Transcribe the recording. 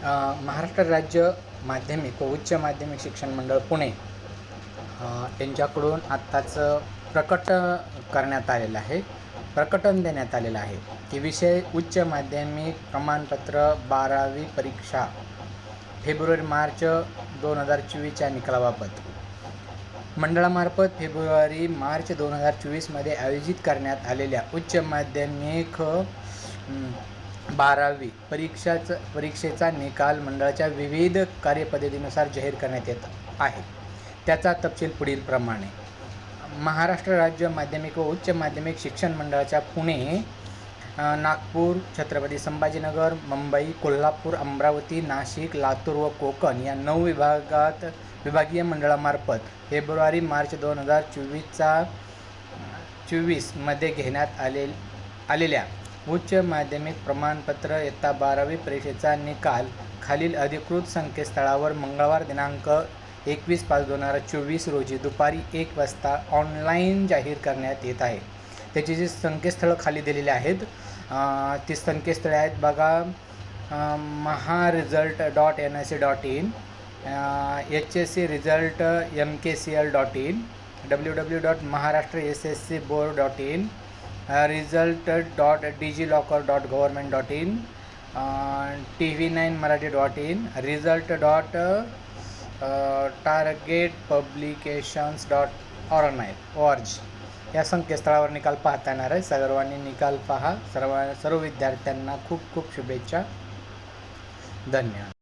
महाराष्ट्र राज्य माध्यमिक व उच्च माध्यमिक शिक्षण मंडळ पुणे यांच्याकडून आत्ताच प्रकटन देण्यात आलेलं आहे की विषय उच्च माध्यमिक प्रमाणपत्र 12वी परीक्षा फेब्रुवारी-मार्च 2024च्या निकालाबाबत मंडळामार्फत फेब्रुवारी-मार्च 2024 मध्ये आयोजित करण्यात आलेल्या उच्च माध्यमिक 12वी परीक्षेचा निकाल मंडळाच्या विविध कार्यपद्धतीनुसार जाहीर करण्यात येत आहे। त्याचा तपशील पुढील प्रमाणे: महाराष्ट्र राज्य माध्यमिक व उच्च माध्यमिक शिक्षण मंडळाच्या पुणे, नागपूर, छत्रपती संभाजीनगर, मुंबई, कोल्हापूर, अमरावती, नाशिक, लातूर व कोकण या 9 विभागीय मंडळामार्फत फेब्रुवारी-मार्च 2024 मध्ये घेण्यात आलेल्या उच्च माध्यमिक प्रमाणपत्र इयत्ता 12वी परीक्षेचा निकाल खालील अधिकृत संकेतस्थळावर मंगळवार दिनांक 21/5/2024 रोजी दुपारी 1 वाजता ऑनलाईन जाहीर करण्यात येत आहे। त्याची जी संकेतस्थळं खाली दिलेली आहेत ती संकेतस्थळे आहेत बघा: maharesult.nic.in, hscresult.mkcl.in, www.maharashtrasscboard.in, result.digilocker.government.in, tv9marathi.in, result.targetpublications.org या संकेतस्थळावर निकाल पाहता येणार आहे। सर्वांनी निकाल पहा। सर्व विद्यार्थ्यांना खूप खूप शुभेच्छा। धन्यवाद।